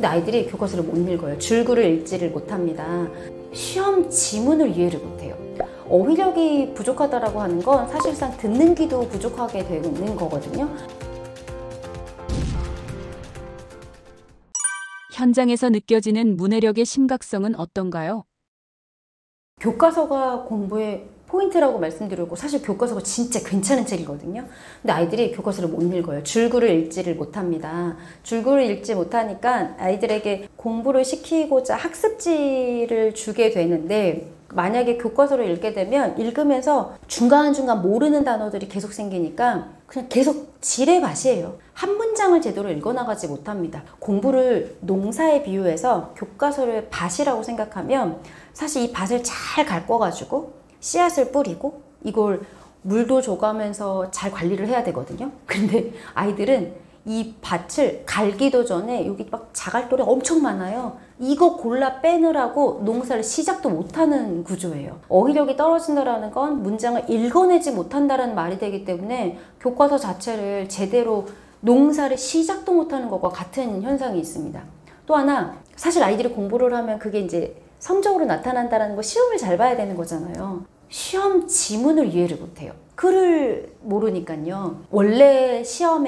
근데 아이들이 교과서를 못 읽어요. 줄글을 읽지를 못합니다. 시험 지문을 이해를 못해요. 어휘력이 부족하다라고 하는 건 사실상 듣는 귀도 부족하게 되고 있는 거거든요. 현장에서 느껴지는 문해력의 심각성은 어떤가요? 교과서가 공부의 포인트라고 말씀드렸고, 사실 교과서가 진짜 괜찮은 책이거든요. 근데 아이들이 교과서를 못 읽어요. 줄글을 읽지를 못합니다. 줄글을 읽지 못하니까 아이들에게 공부를 시키고자 학습지를 주게 되는데, 만약에 교과서를 읽게 되면 읽으면서 중간중간 모르는 단어들이 계속 생기니까 그냥 계속 지뢰밭이에요. 한 문장을 제대로 읽어나가지 못합니다. 공부를 농사에 비유해서 교과서를 밭이라고 생각하면, 사실 이 밭을 잘 가꿔가지고 씨앗을 뿌리고 이걸 물도 줘가면서 잘 관리를 해야 되거든요. 근데 아이들은 이 밭을 갈기도 전에 여기 막 자갈돌이 엄청 많아요. 이거 골라 빼느라고 농사를 시작도 못하는 구조예요. 어휘력이 떨어진다는 건 문장을 읽어내지 못한다는 말이 되기 때문에 교과서 자체를 제대로 농사를 시작도 못하는 것과 같은 현상이 있습니다. 또 하나, 사실 아이들이 공부를 하면 그게 이제 성적으로 나타난다는 거, 시험을 잘 봐야 되는 거잖아요. 시험 지문을 이해를 못해요. 글을 모르니까요. 원래 시험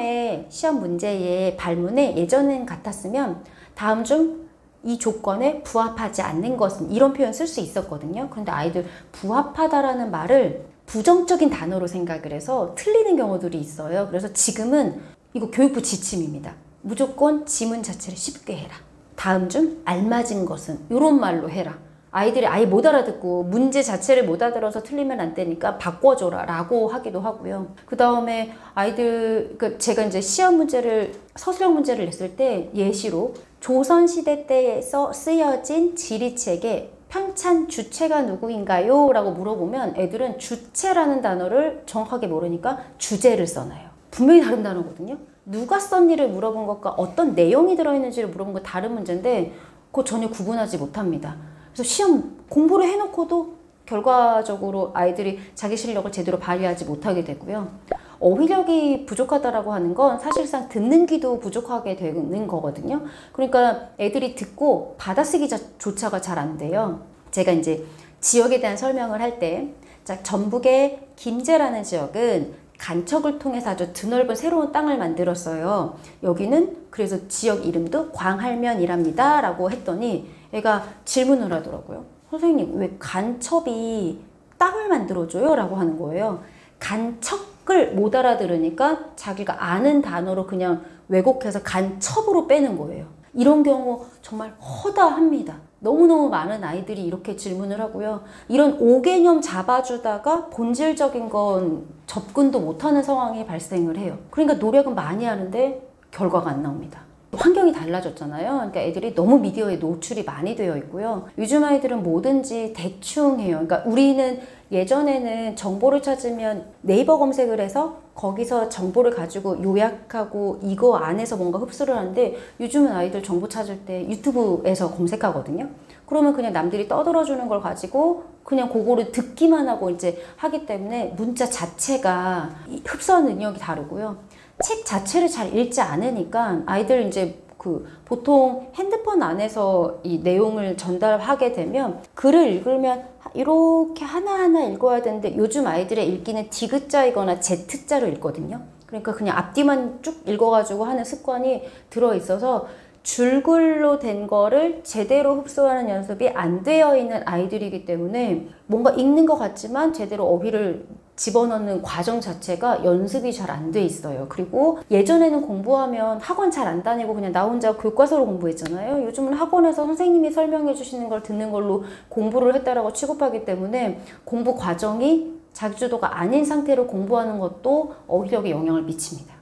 문제의 발문에 예전엔 같았으면 다음 중 이 조건에 부합하지 않는 것은, 이런 표현 쓸 수 있었거든요. 그런데 아이들 부합하다라는 말을 부정적인 단어로 생각을 해서 틀리는 경우들이 있어요. 그래서 지금은 이거 교육부 지침입니다. 무조건 지문 자체를 쉽게 해라. 다음 중 알맞은 것은, 이런 말로 해라. 아이들이 아예 못 알아듣고 문제 자체를 못 알아들어서 틀리면 안 되니까 바꿔줘라 라고 하기도 하고요. 그 다음에 아이들, 제가 이제 시험 문제를, 서술형 문제를 냈을 때 예시로 조선시대 때에 쓰여진 지리책의 편찬 주체가 누구인가요? 라고 물어보면 애들은 주체라는 단어를 정확하게 모르니까 주제를 써놔요. 분명히 다른 단어거든요. 누가 썼니를 물어본 것과 어떤 내용이 들어있는지를 물어본 거 다른 문제인데 그거 전혀 구분하지 못합니다. 그래서 시험 공부를 해놓고도 결과적으로 아이들이 자기 실력을 제대로 발휘하지 못하게 되고요. 어휘력이 부족하다라고 하는 건 사실상 듣는 귀도 부족하게 되는 거거든요. 그러니까 애들이 듣고 받아쓰기조차가 잘 안 돼요. 제가 이제 지역에 대한 설명을 할 때, 전북의 김제라는 지역은 간척을 통해서 아주 드넓은 새로운 땅을 만들었어요. 여기는 그래서 지역 이름도 광할면이랍니다 라고 했더니 애가 질문을 하더라고요. 선생님, 왜 간첩이 땅을 만들어줘요? 라고 하는 거예요. 간척을 못 알아들으니까 자기가 아는 단어로 그냥 왜곡해서 간첩으로 빼는 거예요. 이런 경우 정말 허다합니다. 너무너무 많은 아이들이 이렇게 질문을 하고요. 이런 오개념 잡아주다가 본질적인 건 접근도 못하는 상황이 발생을 해요. 그러니까 노력은 많이 하는데 결과가 안 나옵니다. 환경이 달라졌잖아요. 그러니까 애들이 너무 미디어에 노출이 많이 되어 있고요. 요즘 아이들은 뭐든지 대충 해요. 그러니까 우리는 예전에는 정보를 찾으면 네이버 검색을 해서 거기서 정보를 가지고 요약하고 이거 안에서 뭔가 흡수를 하는데, 요즘은 아이들 정보 찾을 때 유튜브에서 검색하거든요. 그러면 그냥 남들이 떠들어주는 걸 가지고 그냥 그거를 듣기만 하고 이제 하기 때문에 문자 자체가 흡수하는 능력이 다르고요. 책 자체를 잘 읽지 않으니까 아이들 이제 보통 핸드폰 안에서 이 내용을 전달하게 되면 글을 읽으면 이렇게 하나하나 읽어야 되는데, 요즘 아이들의 읽기는 디귿자이거나 Z자로 읽거든요. 그러니까 그냥 앞뒤만 쭉 읽어가지고 하는 습관이 들어있어서 줄글로 된 거를 제대로 흡수하는 연습이 안 되어 있는 아이들이기 때문에 뭔가 읽는 것 같지만 제대로 어휘를 집어넣는 과정 자체가 연습이 잘 안 돼 있어요. 그리고 예전에는 공부하면 학원 잘 안 다니고 그냥 나 혼자 교과서로 공부했잖아요. 요즘은 학원에서 선생님이 설명해 주시는 걸 듣는 걸로 공부를 했다라고 취급하기 때문에 공부 과정이 자기주도가 아닌 상태로 공부하는 것도 어휘력에 영향을 미칩니다.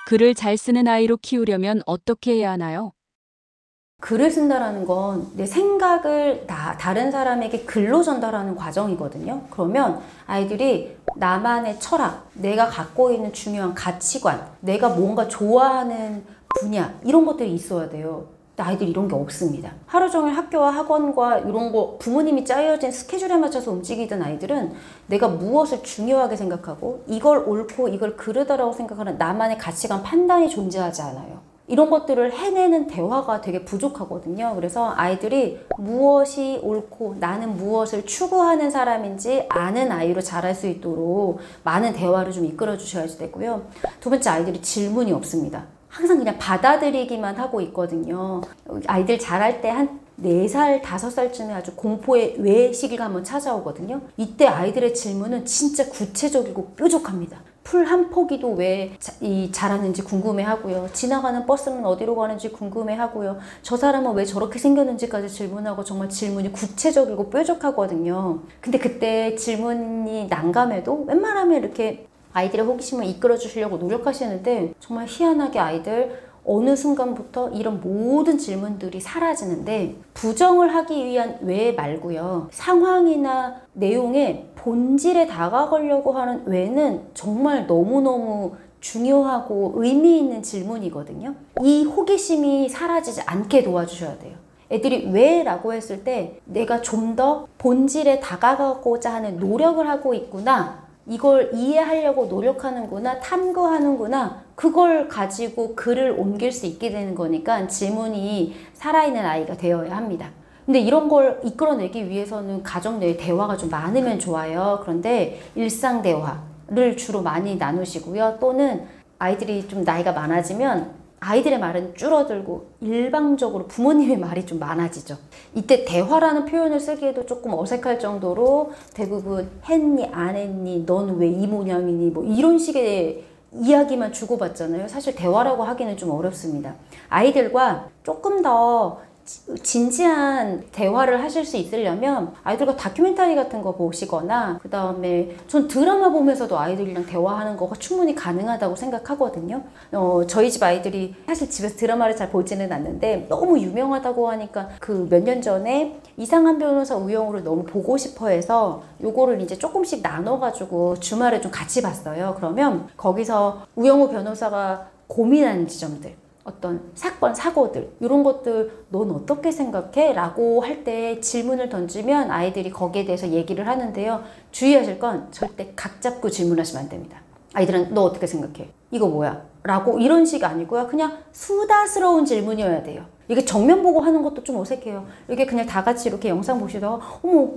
글을 잘 쓰는 아이로 키우려면 어떻게 해야 하나요? 글을 쓴다라는 건 내 생각을 다른 사람에게 글로 전달하는 과정이거든요. 그러면 아이들이 나만의 철학, 내가 갖고 있는 중요한 가치관, 내가 뭔가 좋아하는 분야, 이런 것들이 있어야 돼요. 근데 아이들이 이런 게 없습니다. 하루 종일 학교와 학원과 이런 거 부모님이 짜여진 스케줄에 맞춰서 움직이던 아이들은 내가 무엇을 중요하게 생각하고 이걸 옳고 이걸 그르다라고 생각하는 나만의 가치관, 판단이 존재하지 않아요. 이런 것들을 해내는 대화가 되게 부족하거든요. 그래서 아이들이 무엇이 옳고 나는 무엇을 추구하는 사람인지 아는 아이로 자랄 수 있도록 많은 대화를 좀 이끌어 주셔야 되고요. 두 번째, 아이들이 질문이 없습니다. 항상 그냥 받아들이기만 하고 있거든요. 아이들 자랄 때 한 4살, 5살쯤에 아주 공포의 왜 시기가 한번 찾아오거든요. 이때 아이들의 질문은 진짜 구체적이고 뾰족합니다. 풀 한 포기도 왜 자랐는지 궁금해하고요. 지나가는 버스는 어디로 가는지 궁금해하고요. 저 사람은 왜 저렇게 생겼는지까지 질문하고 정말 질문이 구체적이고 뾰족하거든요. 근데 그때 질문이 난감해도 웬만하면 이렇게 아이들의 호기심을 이끌어 주시려고 노력하시는데 정말 희한하게 아이들 어느 순간부터 이런 모든 질문들이 사라지는데 부정을 하기 위한 왜 말고요. 상황이나 내용의 본질에 다가가려고 하는 왜는 정말 너무너무 중요하고 의미 있는 질문이거든요. 이 호기심이 사라지지 않게 도와주셔야 돼요. 애들이 왜? 라고 했을 때 내가 좀 더 본질에 다가가고자 하는 노력을 하고 있구나. 이걸 이해하려고 노력하는구나, 탐구하는구나, 그걸 가지고 글을 옮길 수 있게 되는 거니까 질문이 살아있는 아이가 되어야 합니다. 근데 이런 걸 이끌어내기 위해서는 가정 내에 대화가 좀 많으면 좋아요. 그런데 일상 대화를 주로 많이 나누시고요. 또는 아이들이 좀 나이가 많아지면 아이들의 말은 줄어들고 일방적으로 부모님의 말이 좀 많아지죠. 이때 대화라는 표현을 쓰기에도 조금 어색할 정도로 대부분 했니 안 했니 넌 왜 이 모양이니 뭐 이런 식의 이야기만 주고받잖아요. 사실 대화라고 하기는 좀 어렵습니다. 아이들과 조금 더 진지한 대화를 하실 수 있으려면 아이들과 다큐멘터리 같은 거 보시거나 그 다음에 전 드라마 보면서도 아이들이랑 대화하는 거가 충분히 가능하다고 생각하거든요. 저희 집 아이들이 사실 집에서 드라마를 잘 보지는 않는데 너무 유명하다고 하니까 그 몇 년 전에 이상한 변호사 우영우를 너무 보고 싶어 해서 요거를 이제 조금씩 나눠가지고 주말에 좀 같이 봤어요. 그러면 거기서 우영우 변호사가 고민하는 지점들, 어떤 사건, 사고들 이런 것들 넌 어떻게 생각해? 라고 할 때 질문을 던지면 아이들이 거기에 대해서 얘기를 하는데요. 주의하실 건 절대 각 잡고 질문하시면 안 됩니다. 아이들은 너 어떻게 생각해? 이거 뭐야? 라고 이런 식 아니고요. 그냥 수다스러운 질문이어야 돼요. 이게 정면 보고 하는 것도 좀 어색해요. 이게 그냥 다 같이 이렇게 영상 보시다가 어머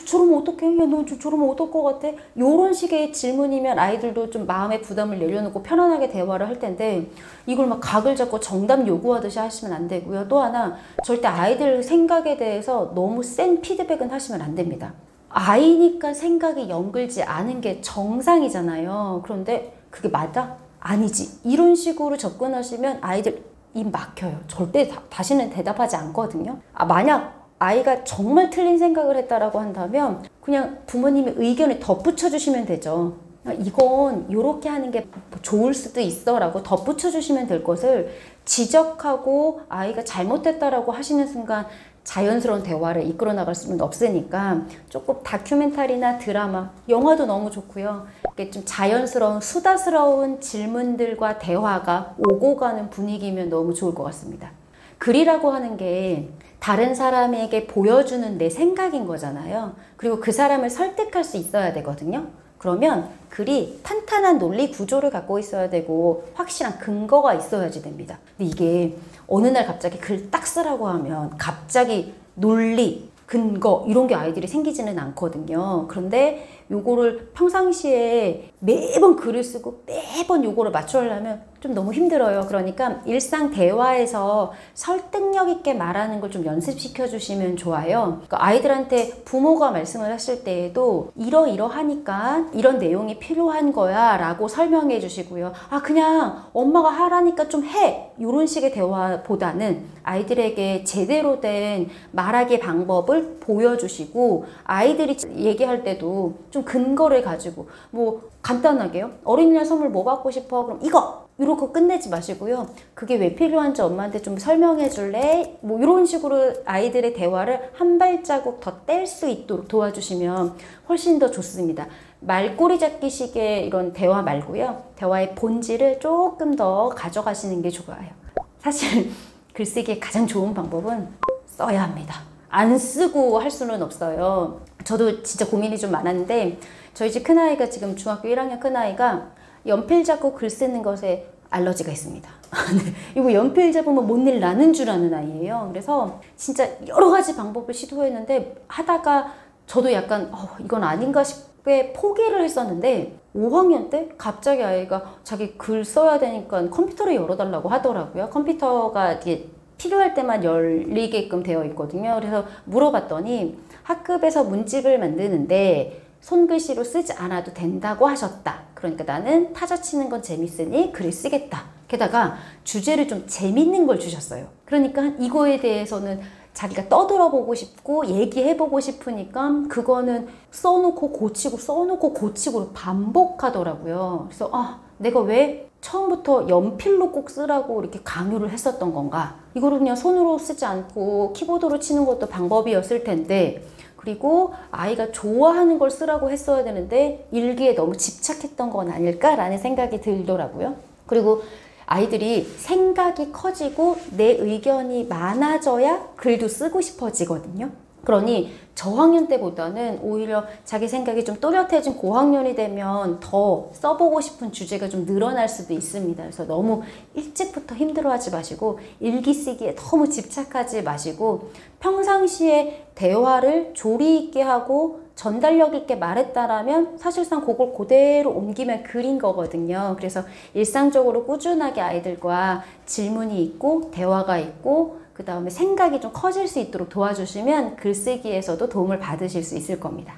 저러면 어떡해? 야, 너 저러면 어떨 것 같아? 요런 식의 질문이면 아이들도 좀 마음의 부담을 내려놓고 편안하게 대화를 할 텐데 이걸 막 각을 잡고 정답 요구하듯이 하시면 안 되고요. 또 하나, 절대 아이들 생각에 대해서 너무 센 피드백은 하시면 안 됩니다. 아이니까 생각이 연글지 않은 게 정상이잖아요. 그런데 그게 맞아? 아니지. 이런 식으로 접근하시면 아이들 입 막혀요. 절대 다시는 대답하지 않거든요. 만약 아이가 정말 틀린 생각을 했다라고 한다면 그냥 부모님의 의견을 덧붙여 주시면 되죠. 이건 이렇게 하는 게 좋을 수도 있어 라고 덧붙여 주시면 될 것을 지적하고 아이가 잘못했다라고 하시는 순간 자연스러운 대화를 이끌어 나갈 수는 없으니까 조금 다큐멘터리나 드라마, 영화도 너무 좋고요. 이렇게 좀 자연스러운 수다스러운 질문들과 대화가 오고 가는 분위기면 너무 좋을 것 같습니다. 글이라고 하는 게 다른 사람에게 보여주는 내 생각인 거잖아요. 그리고 그 사람을 설득할 수 있어야 되거든요. 그러면 글이 탄탄한 논리 구조를 갖고 있어야 되고 확실한 근거가 있어야지 됩니다. 근데 이게 어느 날 갑자기 글 딱 쓰라고 하면 갑자기 논리, 근거 이런 게 아이들이 생기지는 않거든요. 그런데 요거를 평상시에 매번 글을 쓰고 매번 요거를 맞추려면 좀 너무 힘들어요. 그러니까 일상 대화에서 설득력 있게 말하는 걸 좀 연습시켜 주시면 좋아요. 그러니까 아이들한테 부모가 말씀을 하실 때에도 이러이러하니까 이런 내용이 필요한 거야 라고 설명해 주시고요. 그냥 엄마가 하라니까 좀 해! 이런 식의 대화보다는 아이들에게 제대로 된 말하기 방법을 보여주시고 아이들이 얘기할 때도 좀 근거를 가지고 뭐 간단하게요. 어린이날 선물 뭐 받고 싶어? 그럼 이거! 이렇게 끝내지 마시고요. 그게 왜 필요한지 엄마한테 좀 설명해 줄래? 뭐 이런 식으로 아이들의 대화를 한 발자국 더 뗄 수 있도록 도와주시면 훨씬 더 좋습니다. 말꼬리 잡기식의 이런 대화 말고요. 대화의 본질을 조금 더 가져가시는 게 좋아요. 사실 글쓰기의 가장 좋은 방법은 써야 합니다. 안 쓰고 할 수는 없어요. 저도 진짜 고민이 좀 많았는데 저희 집 큰아이가 지금 중학교 1학년 큰아이가 연필 잡고 글 쓰는 것에 알러지가 있습니다. 이거 연필 잡으면 못 일 나는 줄 아는 아이예요. 그래서 진짜 여러 가지 방법을 시도했는데 하다가 저도 약간 이건 아닌가 싶게 포기를 했었는데 5학년 때 갑자기 아이가 자기 글 써야 되니까 컴퓨터를 열어달라고 하더라고요. 컴퓨터가 이게 필요할 때만 열리게끔 되어 있거든요. 그래서 물어봤더니 학급에서 문집을 만드는데 손글씨로 쓰지 않아도 된다고 하셨다. 그러니까 나는 타자 치는 건 재밌으니 글을 쓰겠다. 게다가 주제를 좀 재밌는 걸 주셨어요. 그러니까 이거에 대해서는 자기가 떠들어보고 싶고 얘기해보고 싶으니까 그거는 써놓고 고치고 반복하더라고요. 그래서 내가 왜 처음부터 연필로 꼭 쓰라고 이렇게 강요를 했었던 건가? 이거를 그냥 손으로 쓰지 않고 키보드로 치는 것도 방법이었을 텐데, 그리고 아이가 좋아하는 걸 쓰라고 했어야 되는데 일기에 너무 집착했던 건 아닐까라는 생각이 들더라고요. 그리고 아이들이 생각이 커지고 내 의견이 많아져야 글도 쓰고 싶어지거든요. 그러니 저학년 때보다는 오히려 자기 생각이 좀 또렷해진 고학년이 되면 더 써보고 싶은 주제가 좀 늘어날 수도 있습니다. 그래서 너무 일찍부터 힘들어하지 마시고 일기 쓰기에 너무 집착하지 마시고 평상시에 대화를 조리 있게 하고 전달력 있게 말했다라면 사실상 그걸 그대로 옮기면 글인 거거든요. 그래서 일상적으로 꾸준하게 아이들과 질문이 있고 대화가 있고 그 다음에 생각이 좀 커질 수 있도록 도와주시면 글쓰기에서도 도움을 받으실 수 있을 겁니다.